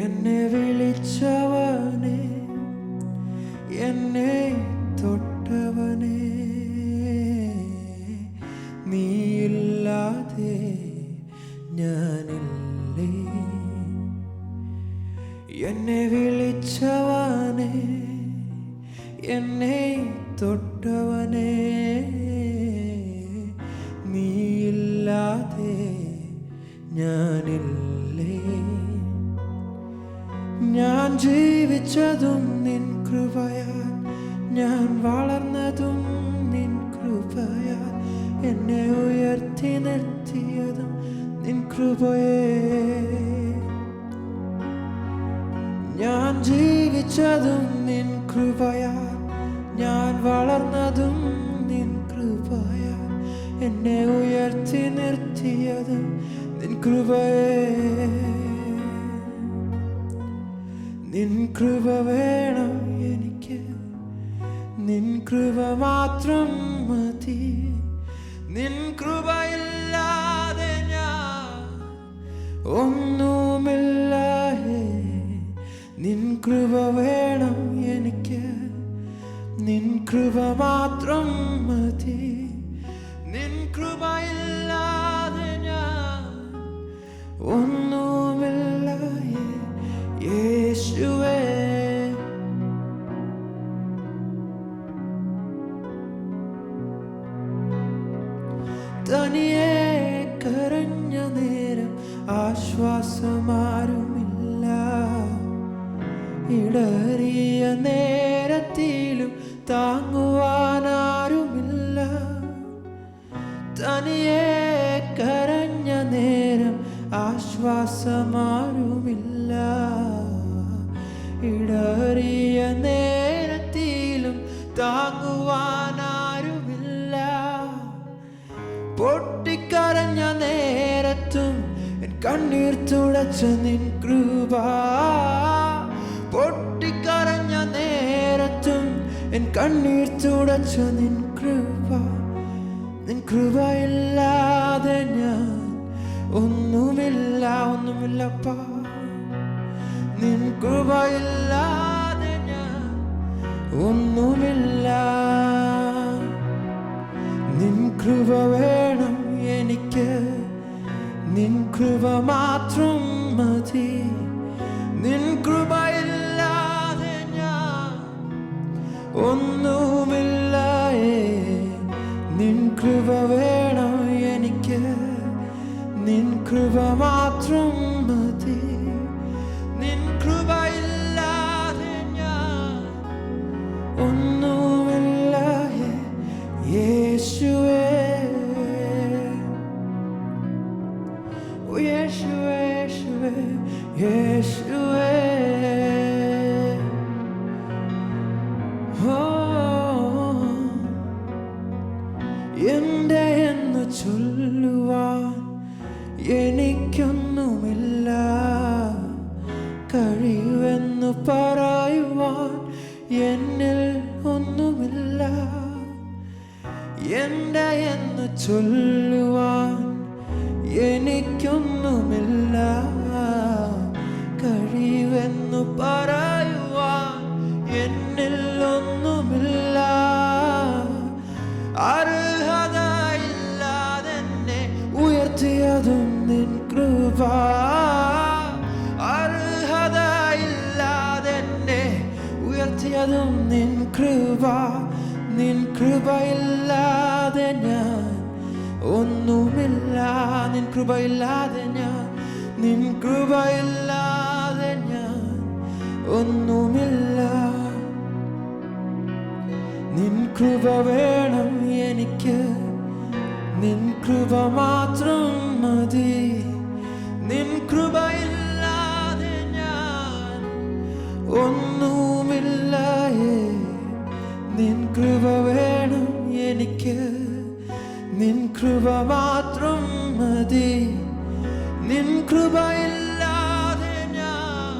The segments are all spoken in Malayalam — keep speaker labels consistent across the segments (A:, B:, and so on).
A: എന്നെ വിളിച്ചവനെ, എന്നെ തൊട്ടവനെ, നീയില്ലാതെ ഞാനില്ലേ. എന്നെ വിളിച്ചവനെ, എന്നെ തൊട്ടവനെ, നീയില്ലാതെ ഞാനില്ലേ. ഞാൻ ജീവിച്ചതും നിൻ കൃപയാൽ, ഞാൻ വളർന്നതും നിൻ കൃപയാൽ, എന്നെ ഉയർത്തി നിർത്തിയതും നിൻ കൃപയേ. ഞാൻ ജീവിച്ചതും നിൻ കൃപയാൽ, ഞാൻ വളർന്നതും നിൻ കൃപയാൽ, എന്നെ ഉയർത്തി നിർത്തിയതും നിൻ കൃപയേ. നിൻ കൃപ വേണം എനിക്ക്, നിൻ കൃപ മാത്രം മതി. നിൻ കൃപയില്ലാതെ ഞാൻ ഒന്നുമില്ല. നിൻ കൃപ വേണം എനിക്ക്, നിൻ കൃപ മാത്രം മതി. നിൻ കൃപയില്ലാതെ ഞാൻ ഒന്നുമില്ല യേശുവേ. തനിയെ കരഞ്ഞ നേരം ആശ്വാസമാരുമില്ല, ഇടറിയ നേരത്തിലും താങ്ങുവാനാരുമില്ല. തനിയെ കരഞ്ഞ നേരം ആശ്വാസമാരുമില്ല, ഇടറിയ നേരത്തിലും താങ്ങുവാനാരുമില്ല. പൊട്ടിക്കരഞ്ഞ നേരത്തും എൻ കണ്ണീർ തുടച്ച നിൻ കൃപ, പൊട്ടിക്കരഞ്ഞ നേരത്തും എൻ കണ്ണീർ തുടച്ച നിൻ കൃപ. നിൻ കൃപയില്ലാതെ ഞാൻ ഒന്നുമില്ല, ഒന്നുമില്ലപ്പാ. നിൻ കൃപയില്ലാതെ ഞാൻ ഒന്നുമില്ല. നിൻ കൃപ വേണം എനിക്ക്, നിൻ കൃപ മാത്രം മതി. നിൻ കൃപയില്ലാതെ ഞാൻ ഒന്നുമില്ല. നിൻ കൃപ വേണം എനിക്ക്, നിൻ കൃപ മാത്രം മതി. നിൻ കൃപയില്ലാതെ ഞാൻ ഒന്നുമില്ല യേശുവേ. യേശുവേ, യേശുവേ, യേശുവേ. എന്റെ എന്ന് ചൊല്ലുവാൻ എനിക്കൊന്നുമില്ല, കഴിവെന്നു പറയുവാൻ എന്നിൽ ഒന്നുമില്ല. എന്റെ എന്ന് ചൊല്ലുവാൻ എനിക്കൊന്നുമില്ല, കഴിവെന്നു പറയുവാൻ എന്നിൽ ഒന്നുമില്ല. അർഹതയില്ലാതെന്നെ ഉയർത്തിയതും നിൻ കൃപ, അർഹതയില്ലാതെന്നെ ഉയർത്തിയതും നിൻ കൃപ. നിൻ കൃപയില്ലാതെ ഞാൻ ഒന്നുമില്ല. നിൻ കൃപയില്ലാതെ ഞാൻ, നിൻ കൃപയില്ലാതെ ഞാൻ ഒന്നുമില്ല. നിൻ കൃപ വേണം എനിക്ക്, നിൻ കൃപ മാത്രം മതി. നിൻ കൃപയില്ലാതെ ഞാൻ ഒന്നുമില്ല. നിൻ കൃപ വേണം എനിക്ക്, നിൻ കൃപ മാത്രം മതി. നിൻ കൃപയില്ലാതെ ഞാൻ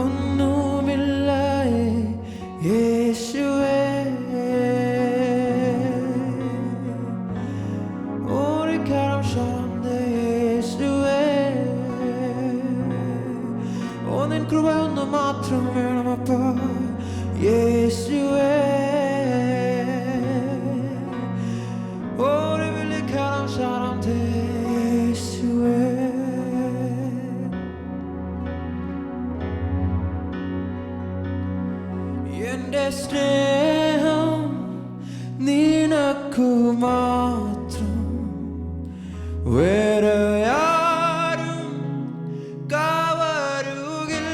A: ഒന്നുമില്ല യേശുവേ. ഓരിക്കരം ശാന്തേ മാത്രം വേണമപ്പാ യേശുവേ. ഓടി വിളിക്കണം ശരണം യേശുവേ. എന്റെ സ്നേഹം നിനക്കു മാത്രം, വേറെ ആരും കവരുകില്ല.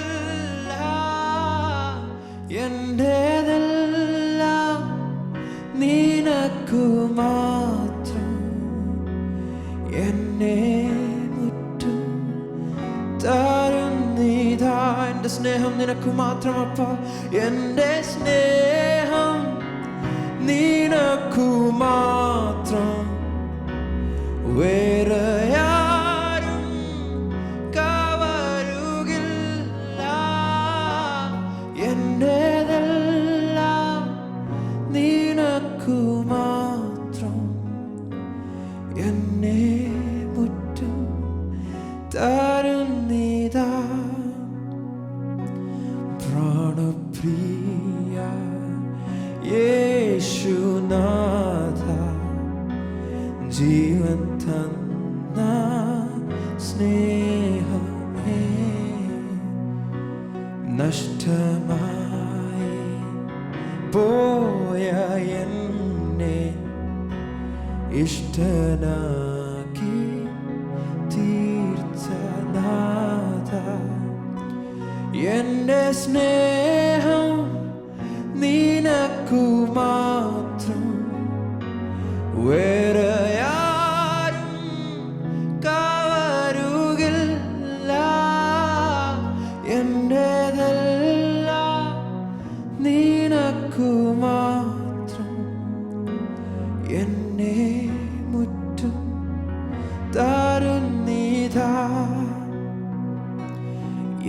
A: എന്റേതെല്ലാം നിനക്കു മാത്രം, എന്നെ മുറ്റും തരുന്നിതാ. എന്റെ സ്നേഹം നിനക്കു മാത്രമപ്പാ, എന്റെ സ്നേഹം നിനക്കു മാത്രം, വേറെ ആരും കവരുകില്ല. എന്റേതെല്ലാം നിനക്കു മാത്രം, എന്നെ മുറ്റും തരുന്നിതാ. പ്രാണപ്രിയ യേശുനാഥ, ജീവൻ തന്ന സ്നേഹമേ, നഷ്ടമായി പോയ എന്നെ ഇഷ്ടനാക്കി തീർച്ച നാഥ. എന്റെ സ്നേഹം നിനക്കു മാത്രം, വേറെ ആരും കവരുകില്ല. എന്റേതെല്ലാം നിനക്കു മാത്രം, എന്നെ മുറ്റും തരുന്നിതാ.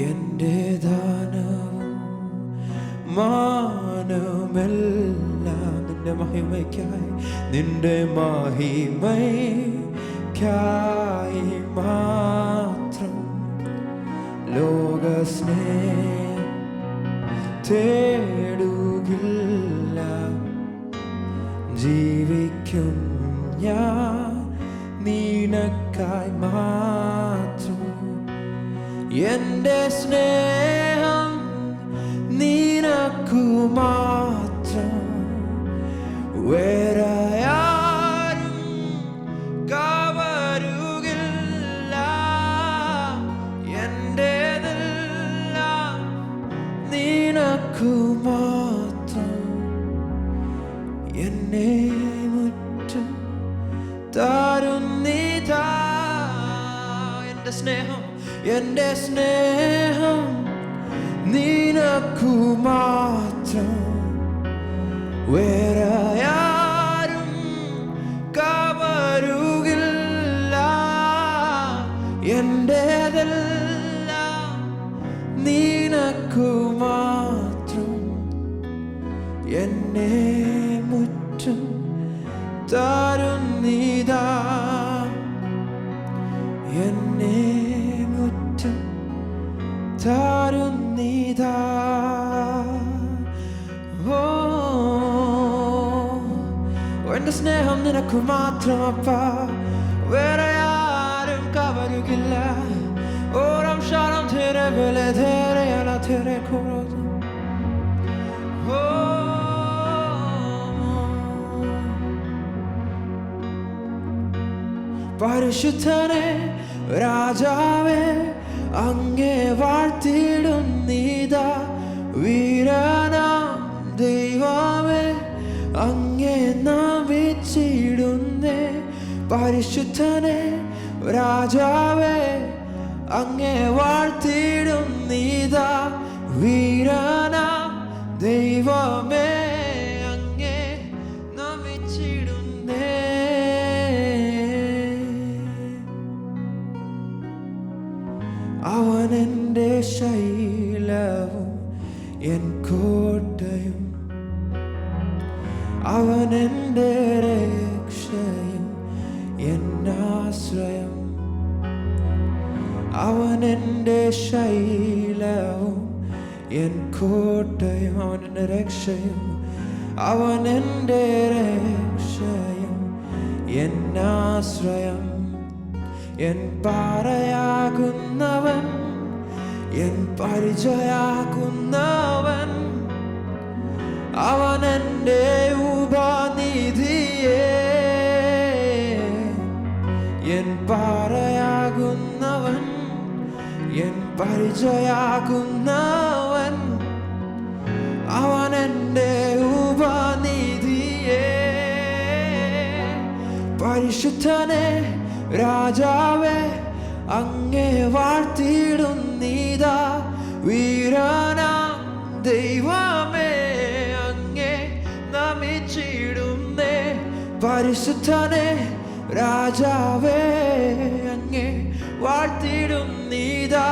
A: എന്റെ ദാനവും മാനമെല്ലാം നിന്റെ മഹിമയ്ക്കായി, നിന്റെ മഹിമയ്ക്കായി മാത്രം. ലോകസ്നേഹം തേടുകില്ല, ജീവിക്കും ഞാൻ നിനക്കായി മാത്രം. എന്റെ സ്നേഹം നിനക്കു മാത്രം, വേറെ ആരും കവരുകില്ല. എന്റേതെല്ലാം നിനക്കു മാത്രം, എന്നെ മുറ്റും തരുന്നിതാ. എന്റെ സ്നേഹം, എന്റെ സ്നേഹം നിനക്കു മാത്രം, വേറെ ആരും കവരുകില്ല. എന്റേതെല്ലാം നിനക്കു മാത്രം, എന്നെ മുറ്റും തരുന്നിതാ. എന്നെ മുറ്റും തരുന്നിതാ. എന്റെ സ്നേഹം നിനക്കു മാത്രമപ്പാ, വേറെ ആരും കവരുകില്ല. ഓരം ശാനം തേരെ വെലെ തേരെ അല തേരെ കുറവ്. പരിശുദ്ധനെ രാജാവേ, അങ്ങേ വാഴ്ത്തിടുന്നിതാ. വീരനാം ദൈവമേ, അങ്ങേ നമിച്ചിടുന്നേ. പരിശുദ്ധനെ രാജാവേ, അങ്ങേ വാഴ്ത്തിടുന്നിതാ. വീരനാം ദൈവമേ, അങ്ങേ നമിച്ചിടുന്നേ. അവനെന്റെ ശൈലവും എൻ കോട്ടയും, അവനെന്റെ രക്ഷയും എന്നാശ്രയം. അവനെന്റെ ശൈലവും എൻ കോട്ടയും അവൻ എൻ്റെ രക്ഷയും, അവൻ എൻ്റെ രക്ഷയും എൻ ആശ്രയം, എൻ പാറയാകുന്നവൻ, എൻ പരിചയാകുന്നവൻ, അവൻ എൻ്റെ ഉപനിധിയേ, എൻ പാറയാകുന്നവൻ, എൻ പരിചയാകുന്നവൻ, അവൻ എൻ്റെ ഉപനിധിയേ. പരിശുദ്ധനെ രാജാവേ അങ്ങേ വാഴ്ത്തിടുന്നീതാ, വീരനാം ദൈവമേ അങ്ങേ നമിച്ചിടുന്നേ. പരിശുദ്ധനെ രാജാവേ അങ്ങേ വാഴ്ത്തിടുന്നീതാ,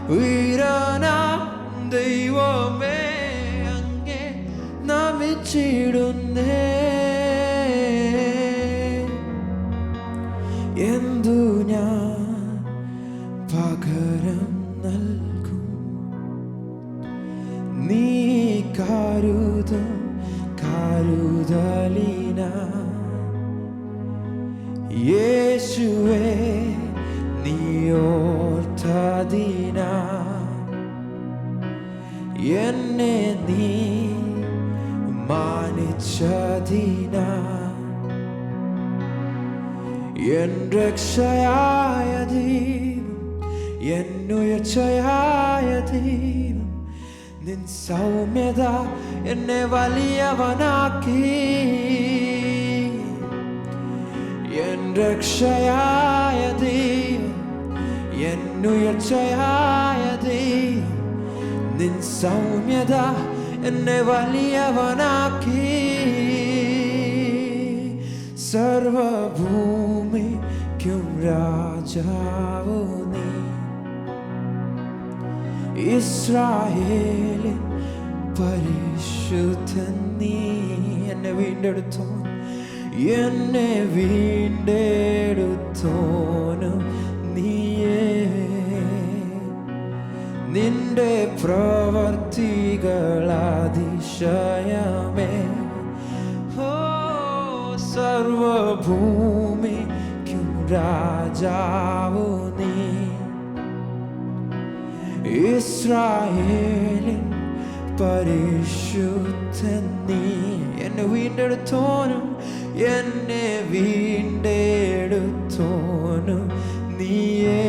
A: വീരനാം ദൈവമേ അങ്ങേ നമിച്ചിടുന്നേ. എന്തു ഞാൻ പകരം നൽകും, നീ കരുതും കരുതലിന. യേശുവേ നീ ഓർത്തതിന, എന്നെ നീ മാനിച്ചതിന, എൻ രക്ഷയായ ദൈവം, എൻ ഉയർച്ചയായ ദൈവം, നിൻ സൗമ്യത എന്നെ വലിയവനാക്കി. എൻ രക്ഷയായ ദൈവം, എൻ ഉയർച്ചയായ ദൈവം, നിൻ സൗമ്യത എന്നെ വലിയവനാക്കി. സർവഭൂമിക്കും രാജാവു നീ, ഇസ്രായേലിൻ പരിശുദ്ധൻ നീ. എന്നെ വീണ്ടെടുത്തോ, എന്നെ വീണ്ടെടുത്തോനും നീയേ. നിന്റെ പ്രവർത്തികൾ അതിശയമേ. സർവഭൂമിക്കും രാജാവു നീ, ഇസ്രായേലിൻ പരിശുദ്ധൻ നീ. എന്നെ വീണ്ടെടുത്തോനും എന്നെ വീണ്ടെടുത്തോനും നീയേ.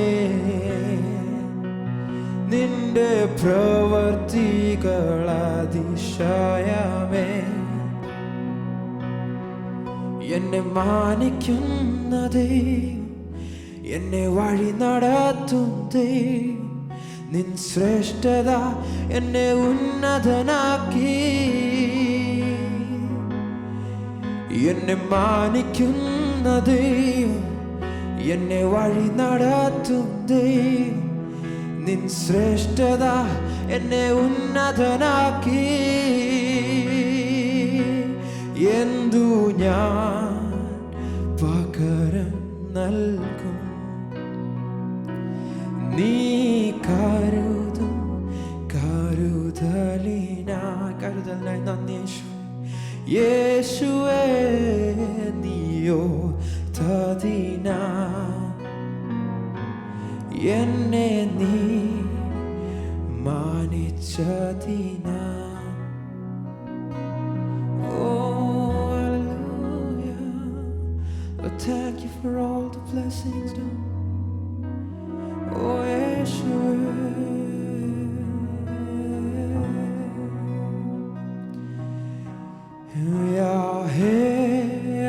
A: നിന്റെ പ്രവർത്തികൾ അതിശയമേ. എന്നെ മാനിക്കുന്ന ദൈവം, എന്നെ വഴി നടത്തും ദൈവം, നിൻ ശ്രേഷ്ഠത എന്നെ ഉന്നതനാക്കി. എന്നെ മാനിക്കുന്ന ദൈവം, എന്നെ വഴി നടത്തും ദൈവം, നിൻ ശ്രേഷ്ഠത എന്നെ ഉന്നതനാക്കി. എന്തു ഞാൻ പകരം നൽകും, നീ കരുതും കരുതലിനായി നന്ദി യേശുവേ. നീയോ തതിന, എന്നെ നീ മാനിച്ചതിന. Thank you for all the blessings done. Oh, Yeshua. Yahweh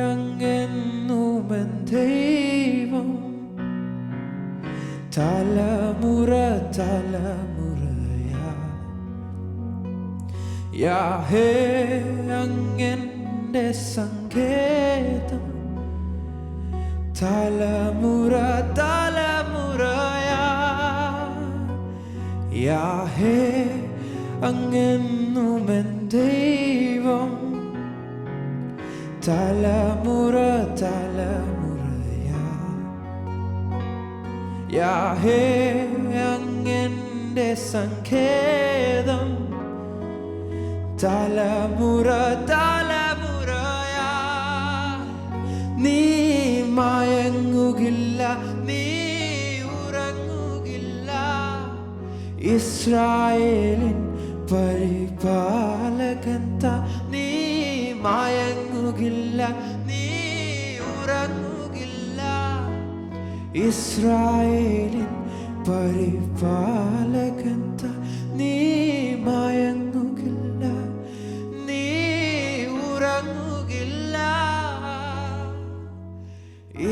A: അങ്ങെന്നും എൻ ദൈവം, തലമുറ തലമുറയാ. യഹോവ അങ്ങെന്റെ സങ്കേതം, തലമുറ തലമുറയാ. യഹോവ അങ്ങെന്നും എൻ ദൈവം, തലമുറ തലമുറയാ. യഹോവ അങ്ങെന്റെ സങ്കേതം, തലമുറ തലമുറയാ നീ മയങ്ങുകില്ല, നീ ഉറങ്ങുകില്ല. ഇസ്രായേലിൻ പരിപാലകൻ നീ മയങ്ങുകില്ല, നീ ഉറങ്ങുകില്ല. ഇസ്രായേലിൻ പരിപാലകൻ നീ മയങ്ങുകില്ല, നീ ഉറങ്ങുകില്ല.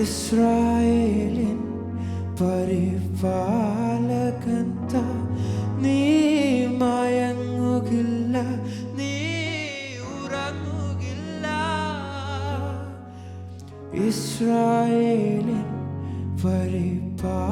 A: ഇസ്രായേലിൻ പരിപാലകൻ നീ മയങ്ങുകില്ല, നീ ഉറങ്ങുകില്ല. ഇസ്രായേലിൻ പരിപാലകൻ